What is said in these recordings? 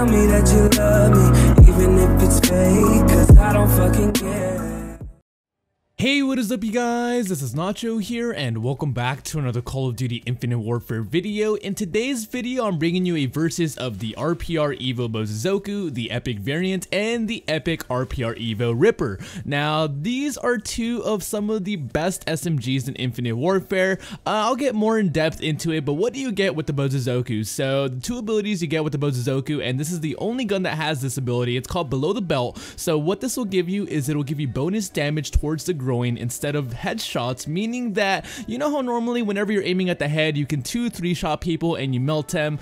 Tell me that you love me, even if it's fake, cause I don't fucking care. Hey, what is up you guys? This is Nacho here and welcome back to another Call of Duty Infinite Warfare video. In today's video, I'm bringing you a versus of the RPR EVO BOSOZOKU, the epic variant, and the epic RPR EVO Ripper. Now, these are two of some of the best SMGs in Infinite Warfare. I'll get more in depth into it, but what do you get with the BOSOZOKU? So, the two abilities you get with the BOSOZOKU, and this is the only gun that has this ability. It's called Below the Belt. So, what this will give you is it'll give you bonus damage towards the groin instead of headshots, meaning that you know how normally whenever you're aiming at the head you can 2-3 shot people and you melt them.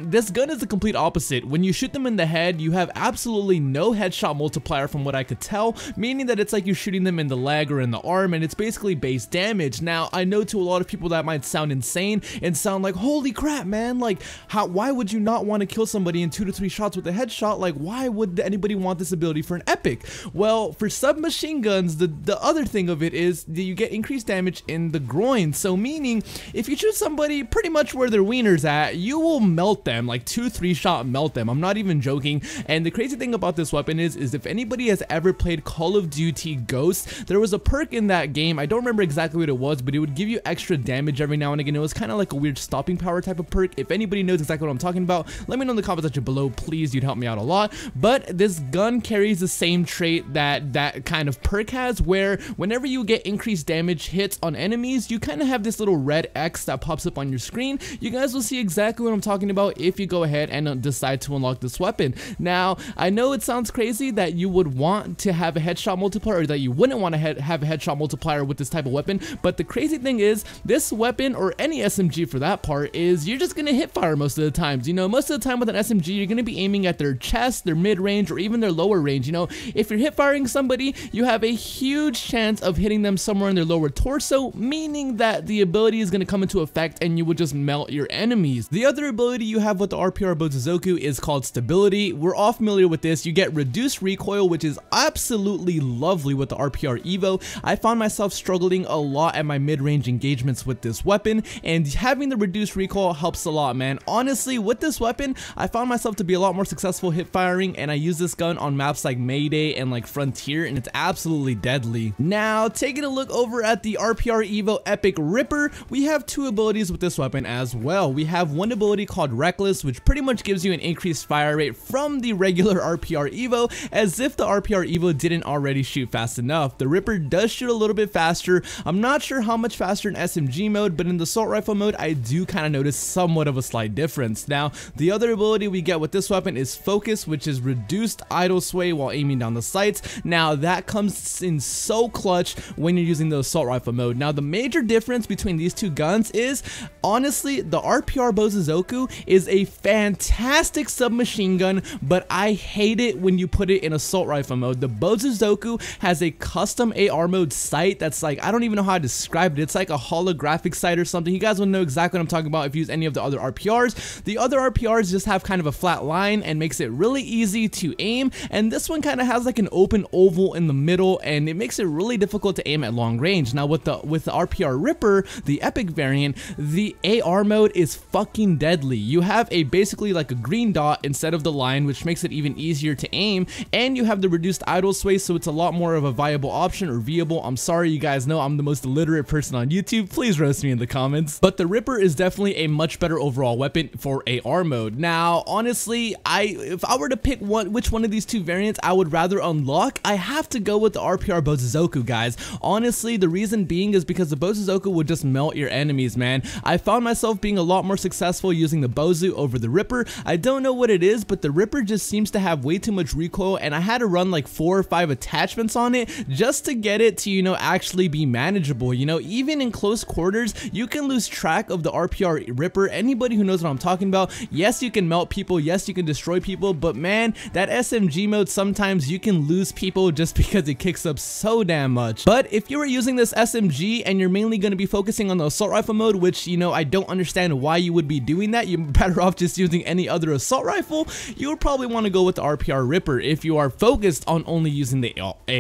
This gun is the complete opposite. When you shoot them in the head, you have absolutely no headshot multiplier from what I could tell, meaning that it's like you're shooting them in the leg or in the arm, and it's basically base damage. Now I know to a lot of people that might sound insane and sound like, holy crap man, like why would you not want to kill somebody in 2 to 3 shots with a headshot? Like, why would anybody want this ability for an epic? Well, for submachine guns, the other thing of it is that you get increased damage in the groin. So meaning if you shoot somebody pretty much where their wiener's at, you will melt them, like 2-3 shot melt them. I'm not even joking. And the crazy thing about this weapon is if anybody has ever played Call of Duty Ghosts, there was a perk in that game. I don't remember exactly what it was, but it would give you extra damage every now and again. It was kind of like a weird stopping power type of perk. If anybody knows exactly what I'm talking about, let me know in the comments section below, please. You'd help me out a lot. But this gun carries the same trait that kind of perk has, where whenever you get increased damage hits on enemies, you kind of have this little red X that pops up on your screen. You guys will see exactly what I'm talking about if you go ahead and decide to unlock this weapon. Now, I know it sounds crazy that you would want to have a headshot multiplier, or that you wouldn't want to have a headshot multiplier with this type of weapon, but the crazy thing is this weapon, or any SMG for that part, is you're just gonna hit fire most of the times. You know, most of the time with an SMG, you're gonna be aiming at their chest, their mid-range, or even their lower range. You know, if you're hit firing somebody, you have a huge chance of hitting them somewhere in their lower torso, meaning that the ability is going to come into effect and you would just melt your enemies. The other ability you have with the RPR BOSOZOKU is called stability. We're all familiar with this. You get reduced recoil, which is absolutely lovely with the RPR EVO. I found myself struggling a lot at my mid-range engagements with this weapon, and having the reduced recoil helps a lot, man. Honestly, with this weapon, I found myself to be a lot more successful hip firing, and I use this gun on maps like Mayday and like Frontier, and it's absolutely deadly. Now, taking a look over at the RPR EVO Epic Ripper, we have two abilities with this weapon as well. We have one ability called Reckless, which pretty much gives you an increased fire rate from the regular RPR EVO, as if the RPR EVO didn't already shoot fast enough. The Ripper does shoot a little bit faster. I'm not sure how much faster in SMG mode, but in the assault rifle mode, I do kind of notice somewhat of a slight difference. Now, the other ability we get with this weapon is Focus, which is reduced idle sway while aiming down the sights. Now, that comes in so clutch when you're using the assault rifle mode. Now, the major difference between these two guns is, honestly, the RPR BOSOZOKU is a fantastic submachine gun, but I hate it when you put it in assault rifle mode. The BOSOZOKU has a custom AR mode sight that's like, I don't even know how to describe it. It's like a holographic sight or something. You guys will know exactly what I'm talking about if you use any of the other RPRs. The other RPRs just have kind of a flat line and makes it really easy to aim, and this one kind of has like an open oval in the middle, and it makes it really difficult to aim at long range. Now with the RPR Ripper, the epic variant, the AR mode is fucking deadly. You have basically like a green dot instead of the line, which makes it even easier to aim, and you have the reduced idle sway, so it's a lot more of a viable option, or viable. I'm sorry, you guys know I'm the most illiterate person on YouTube. Please roast me in the comments. But the Ripper is definitely a much better overall weapon for AR mode. Now, honestly, if I were to pick which one of these two variants I would rather unlock, I have to go with the RPR BOSOZOKU, guys. Honestly, the reason being is because the BOSOZOKU would just melt your enemies, man. I found myself being a lot more successful using the Bozu over the Ripper. I don't know what it is, but the Ripper just seems to have way too much recoil, and I had to run like 4 or 5 attachments on it just to get it to, you know, actually be manageable. You know, even in close quarters, you can lose track of the RPR Ripper. Anybody who knows what I'm talking about, yes, you can melt people, yes, you can destroy people, but man, that SMG mode, sometimes you can lose people just because it kicks up so damn much. But if you were using this SMG and you're mainly going to be focusing on the assault rifle mode, which, you know, I don't understand why you would be doing that. You're better off just using any other assault rifle. You would probably want to go with the RPR Ripper if you are focused on only using the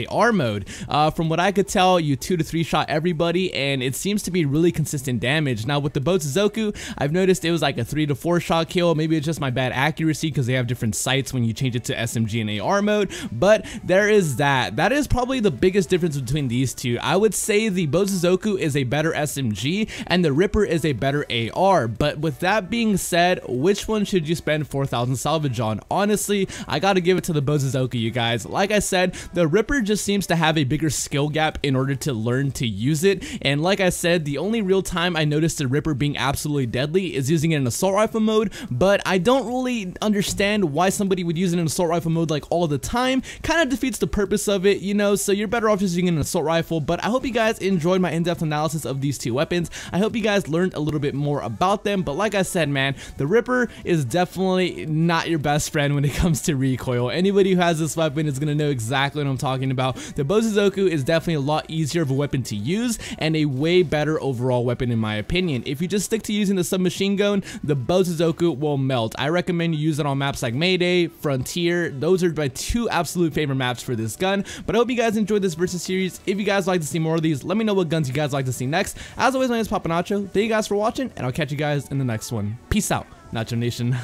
AR mode. From what I could tell, you 2 to 3 shot everybody, and it seems to be really consistent damage. Now with the BOSOZOKU, I've noticed it was like a 3 to 4 shot kill. Maybe it's just my bad accuracy because they have different sights when you change it to SMG and AR mode, but there is that. That is probably the biggest difference between these two. I would say the BOSOZOKU is a better SMG and the Ripper is a better AR, but with that being said, which one should you spend 4,000 salvage on? Honestly, I gotta give it to the BOSOZOKU, you guys. Like I said, the Ripper just seems to have a bigger skill gap in order to learn to use it, and like I said, the only real time I noticed the Ripper being absolutely deadly is using it in assault rifle mode, but I don't really understand why somebody would use it in assault rifle mode like all the time. Kind of defeats the purpose of it, you know, so you're better off just using an assault rifle. But I hope you guys enjoyed my in-depth analysis of these two weapons. I hope you guys learned a little bit more about them, but like I said, man, the Ripper is definitely not your best friend when it comes to recoil. Anybody who has this weapon is going to know exactly what I'm talking about. The BOSOZOKU is definitely a lot easier of a weapon to use and a way better overall weapon in my opinion. If you just stick to using the submachine gun, the BOSOZOKU will melt. I recommend you use it on maps like Mayday, Frontier. Those are my 2 absolute favorite maps for this gun. But I hope you guys enjoyed this versus series. If you guys like to see more of these, let me know what guns you guys like to see next. As always, my name is Papa Nacho. Thank you guys for watching, and I'll catch you guys in the next one. Peace out, Nacho Nation.